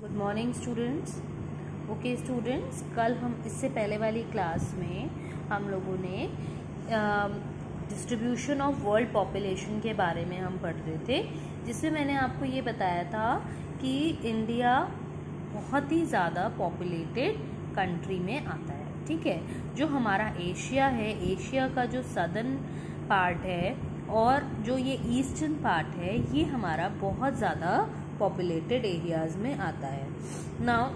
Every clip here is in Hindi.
Good morning students. Okay students, कल हम इससे पहले वाली क्लास में हम लोगों ने डिस्ट्रीब्यूशन ऑफ वर्ल्ड पॉपुलेशन के बारे में हम पढ़ रहे थे, जिसमें मैंने आपको ये बताया था कि इंडिया बहुत ही ज़्यादा पॉपुलेटेड कंट्री में आता है। ठीक है, जो हमारा एशिया है, एशिया का जो सदर्न पार्ट है और जो ये ईस्टर्न पार्ट है, ये हमारा बहुत ज़्यादा पॉपुलेटेड एरियाज में आता है। नाउ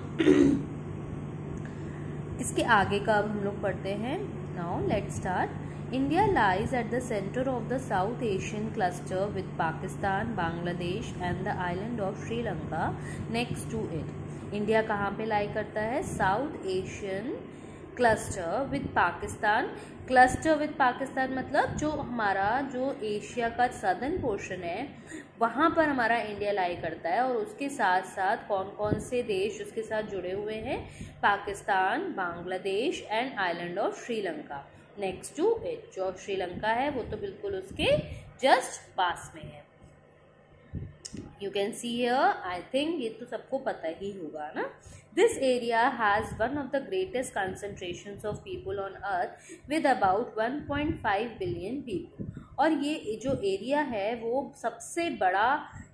इसके आगे का अब हम लोग पढ़ते हैं। Now let's start. India lies at the centre of the South Asian cluster with Pakistan, Bangladesh and the island of Sri Lanka next to it. India कहाँ पे लाई करता है? South Asian cluster with Pakistan. Cluster with Pakistan मतलब जो एशिया का सदर्न पोर्शन है वहाँ पर हमारा इंडिया लाई करता है, और उसके साथ साथ कौन कौन से देश उसके साथ जुड़े हुए हैं? Pakistan, Bangladesh and island of Sri Lanka next to it. जो श्रीलंका है वो तो बिल्कुल उसके जस्ट पास में है। You can see here, I think ये तो सबको पता ही होगा ना। This area has one of the greatest concentrations of people on earth with about 1.5 billion people। और ये जो एरिया है वो सबसे बड़ा,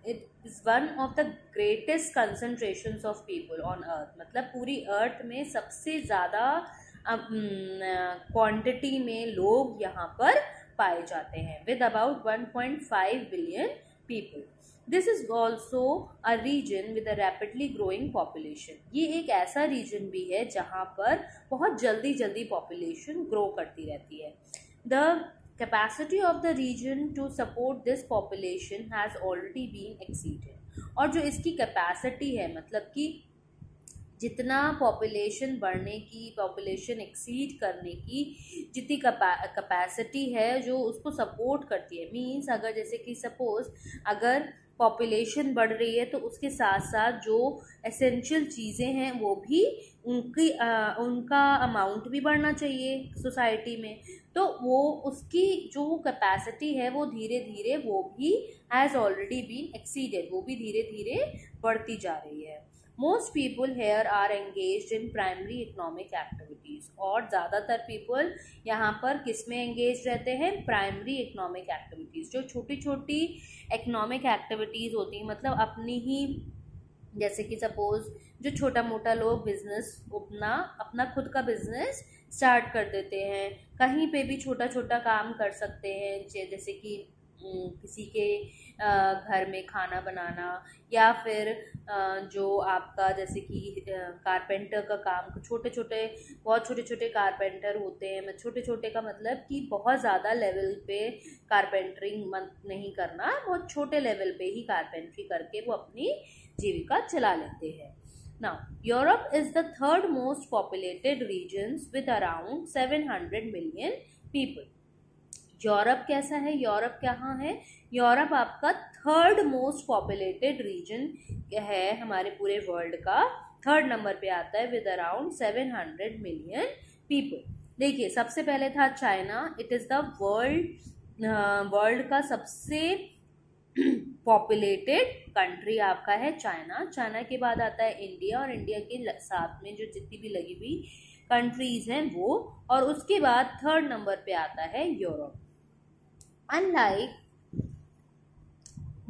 it is one of the greatest concentrations of people on earth, मतलब पूरी अर्थ में सबसे ज़्यादा क्वांटिटी में लोग यहाँ पर पाए जाते हैं, with about 1.5 billion people। This is also a region with a rapidly growing population. ये एक ऐसा रीजन भी है जहाँ पर बहुत जल्दी पॉपुलेशन ग्रो करती रहती है। The capacity of the region to support this population has already been exceeded. और जो इसकी कैपेसिटी है, मतलब कि जितना पॉपुलेशन बढ़ने की, पॉपुलेशन एक्सीड करने की जितनी कैपेसिटी है जो उसको सपोर्ट करती है, मीन्स अगर जैसे कि सपोज अगर पॉपुलेशन बढ़ रही है तो उसके साथ साथ जो एसेंशियल चीज़ें हैं वो भी उनका अमाउंट भी बढ़ना चाहिए सोसाइटी में, तो वो उसकी जो कैपेसिटी है वो धीरे धीरे वो भी हैज़ ऑलरेडी बीन एक्सीडेड, वो भी धीरे धीरे बढ़ती जा रही है। Most people here are engaged in primary economic activities. और ज़्यादातर पीपल यहाँ पर किस में एंगेज रहते हैं? Primary economic activities. जो छोटी छोटी इकोनॉमिक एक्टिविटीज़ होती हैं, मतलब अपनी ही, जैसे कि सपोज जो छोटा मोटा लोग बिजनेस अपना खुद का बिजनेस स्टार्ट कर देते हैं, कहीं पे भी छोटा छोटा काम कर सकते हैं, जैसे कि किसी के घर में खाना बनाना, या फिर जो आपका जैसे कि कारपेंटर का काम, बहुत छोटे छोटे कारपेंटर होते हैं। छोटे छोटे का मतलब कि बहुत ज़्यादा लेवल पे कारपेंटरिंग नहीं करना, बहुत छोटे लेवल पे ही कारपेंट्री करके वो अपनी जीविका चला लेते हैं। Now, Europe is the third most populated regions with around 700 million people। Europe कैसा है? यूरोप कहाँ है? यूरोप आपका थर्ड मोस्ट पॉपुलेटेड रीजन है हमारे पूरे वर्ल्ड का, थर्ड नंबर पे आता है विद अराउंड 700 मिलियन पीपल। देखिए, सबसे पहले था China. It is the world का सबसे पॉपुलेटेड कंट्री आपका है चाइना। चाइना के बाद आता है इंडिया, और इंडिया के साथ में जो जितनी भी लगी हुई कंट्रीज हैं वो, और उसके बाद थर्ड नंबर पे आता है Europe. Unlike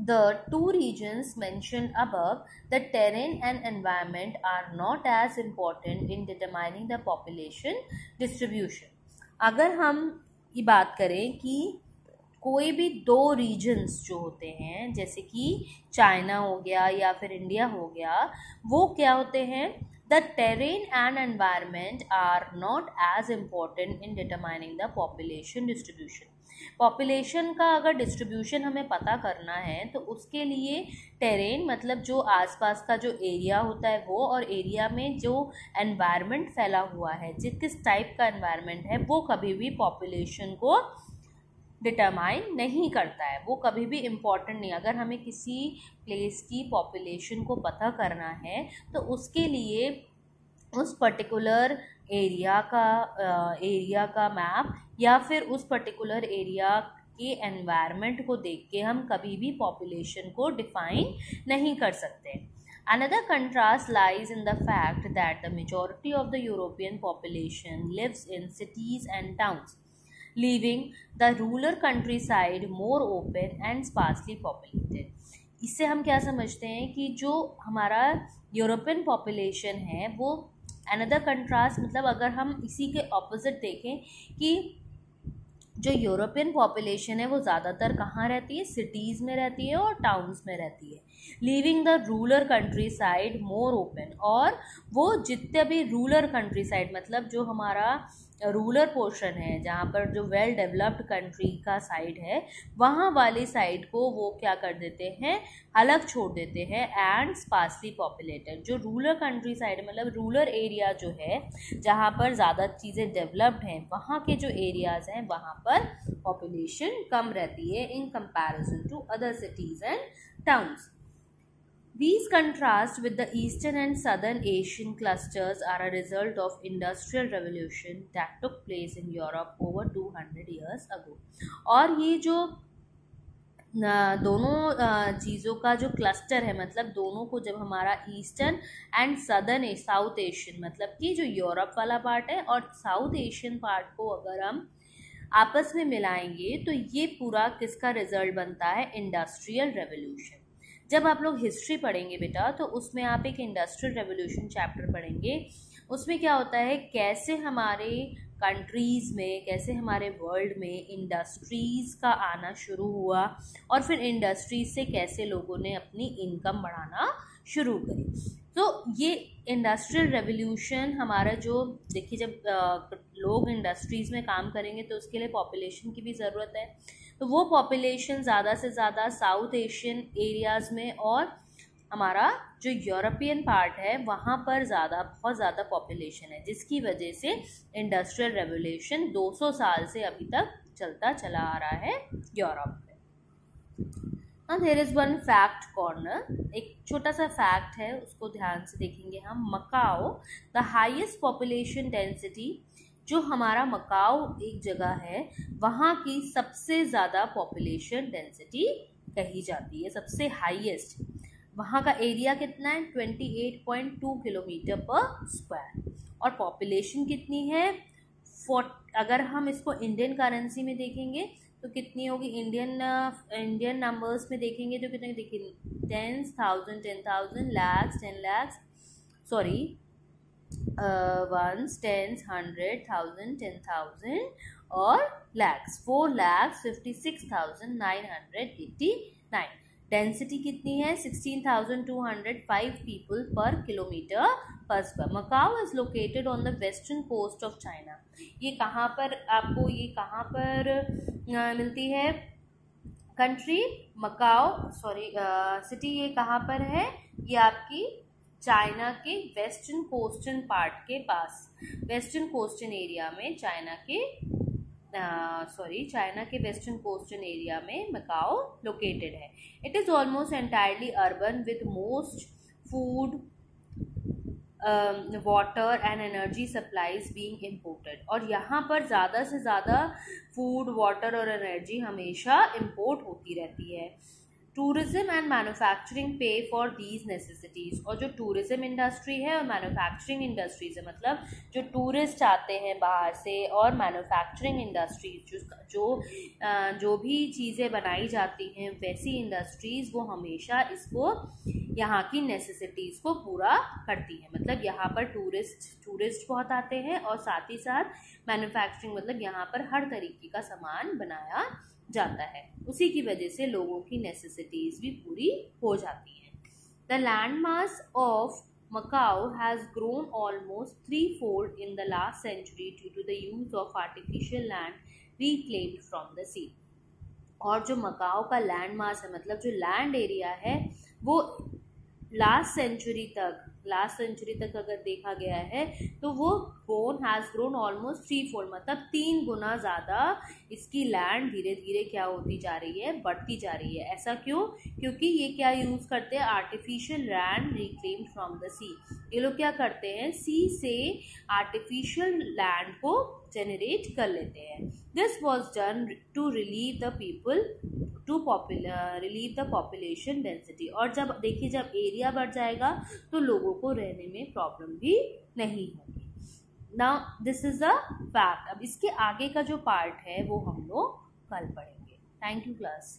the two regions mentioned above, the terrain and environment are not as important in determining the population distribution। अगर हम ये बात करें कि कोई भी दो रीजन्स जो होते हैं, जैसे कि चाइना हो गया या फिर इंडिया हो गया, वो क्या होते हैं? The terrain and environment are not as important in determining the population distribution। Population का अगर डिस्ट्रीब्यूशन हमें पता करना है तो उसके लिए टेरेन मतलब जो आसपास का जो एरिया होता है वो, और एरिया में जो एनवायरनमेंट फैला हुआ है, किस टाइप का एनवायरनमेंट है, वो कभी भी पॉपुलेशन को डिटरमाइन नहीं करता है, वो कभी भी इम्पॉर्टेंट नहीं। अगर हमें किसी प्लेस की पॉपुलेशन को पता करना है तो उसके लिए उस पर्टिकुलर एरिया का मैप या फिर उस पर्टिकुलर एरिया के एनवायरनमेंट को देख के हम कभी भी पॉपुलेशन को डिफाइन नहीं कर सकते। Another contrast lies in the fact that the majority of the European population lives in cities and towns, leaving the rural countryside more open and sparsely populated. इससे हम क्या समझते हैं कि जो हमारा यूरोपियन पॉपुलेशन है वो अनदर कंट्रास्ट, मतलब अगर हम इसी के ऑपोजिट देखें कि जो यूरोपियन पॉपुलेशन है वो ज़्यादातर कहाँ रहती है, सिटीज़ में रहती है और टाउन्स में रहती है, leaving the rural country side more open, और वो जितने भी रूरल कंट्री साइड मतलब जो हमारा रूरल पोर्शन है जहाँ पर जो वेल डेवलप्ड कंट्री का साइड है वहाँ वाली साइड को वो क्या कर देते हैं, अलग छोड़ देते हैं, एंड स्पार्सली पॉपुलेटेड। जो रूरल कंट्री साइड मतलब रूरल एरिया जो है जहाँ पर ज़्यादा चीज़ें डेवलप्ड हैं वहाँ के जो एरियाज़ हैं वहाँ पर पॉपुलेशन कम रहती है in comparison to other cities and towns. These contrasts with the Eastern and Southern Asian clusters are a result of industrial revolution that took place in Europe over 200 years ago. और ये जो दोनों चीज़ों का जो क्लस्टर है मतलब दोनों को जब हमारा eastern and southern south Asian मतलब कि जो यूरोप वाला पार्ट है और साउथ एशियन पार्ट को अगर हम आपस में मिलाएंगे तो ये पूरा किसका रिजल्ट बनता है, इंडस्ट्रियल रेवोल्यूशन। जब आप लोग हिस्ट्री पढ़ेंगे बेटा तो उसमें आप एक इंडस्ट्रियल रेवोल्यूशन चैप्टर पढ़ेंगे, उसमें क्या होता है कैसे हमारे कंट्रीज़ में कैसे हमारे वर्ल्ड में इंडस्ट्रीज़ का आना शुरू हुआ और फिर इंडस्ट्रीज से कैसे लोगों ने अपनी इनकम बढ़ाना शुरू करी। तो ये इंडस्ट्रियल रेवोल्यूशन हमारा जो देखिए जब लोग इंडस्ट्रीज़ में काम करेंगे तो उसके लिए पॉपुलेशन की भी ज़रूरत है, तो वो पॉपुलेशन ज़्यादा से ज़्यादा साउथ एशियन एरियाज़ में और हमारा जो यूरोपियन पार्ट है वहाँ पर बहुत ज़्यादा पॉपुलेशन है, जिसकी वजह से इंडस्ट्रियल रेवोल्यूशन 200 साल से अभी तक चलता चला आ रहा है यूरोप में। Now there is one fact corner, एक छोटा सा फैक्ट है उसको ध्यान से देखेंगे हम। Macau the highest population density, जो हमारा मकाओ एक जगह है वहाँ की सबसे ज़्यादा पॉपुलेशन डेंसिटी कही जाती है, सबसे हाईएस्ट। वहाँ का एरिया कितना है 28.2 किलोमीटर पर स्क्वायर और पॉपुलेशन कितनी है अगर हम इसको इंडियन करेंसी में देखेंगे तो कितनी होगी, इंडियन नंबर्स में देखेंगे तो कितने, देखिए 10,000 10,000 lakhs 10 lakhs sorry ones, tens, 100, 1000, 10,000 और lakhs 4,56,989। डेंसिटी कितनी है 16,205 people per kilometre per square. Macau is located on the western coast of China. ये कहाँ पर आपको ये कहाँ पर मिलती है कंट्री, मकाओ सिटी ये कहाँ पर है, ये आपकी चाइना के वेस्टर्न कोस्टन पार्ट के पास, वेस्टर्न कोस्टन एरिया में चाइना के वेस्टर्न कोस्टन एरिया में मकाओ लोकेटेड है। It is almost entirely urban with most food water and energy supplies being imported, और यहाँ पर ज़्यादा से ज़्यादा फूड वाटर और एनर्जी हमेशा इम्पोर्ट होती रहती है। टूरिज्म एंड मैन्युफैक्चरिंग पे फॉर दीज नेसेसिटीज़, और जो टूरिज्म इंडस्ट्री है और मैन्युफैक्चरिंग इंडस्ट्रीज है मतलब जो टूरिस्ट आते हैं बाहर से, और मैन्युफैक्चरिंग इंडस्ट्रीज जो भी चीज़ें बनाई जाती हैं वैसी इंडस्ट्रीज़ वो हमेशा इसको यहाँ की नेसेसिटीज़ को पूरा करती हैं। मतलब यहाँ पर टूरिस्ट बहुत आते हैं और साथ ही साथ मैन्युफैक्चरिंग मतलब यहाँ पर हर तरीके का सामान बनाया जाता है, उसी की वजह से लोगों की नेसेसिटीज भी पूरी हो जाती हैं। The land mass of Macao has grown almost 3-fold in the last century due to the use of artificial land reclaimed from the sea. और जो मकाओ का लैंड मास है मतलब जो लैंड एरिया है वो लास्ट सेंचुरी तक अगर देखा गया है तो वो हैज़ ग्रोन ऑलमोस्ट 3-fold मतलब 3 गुना ज़्यादा इसकी लैंड धीरे धीरे क्या होती जा रही है, बढ़ती जा रही है। ऐसा क्यों? क्योंकि ये क्या यूज़ करते हैं, artificial land reclaimed from the sea. ये लोग क्या करते हैं, सी से आर्टिफिशियल लैंड को जनरेट कर लेते हैं। This was done to relieve the people relieve the population density. और जब देखिए जब एरिया बढ़ जाएगा तो लोगों को रहने में प्रॉब्लम भी नहीं होगी। Now this is a fact. अब इसके आगे का जो पार्ट है वो हम लोग कल पढ़ेंगे। Thank you class.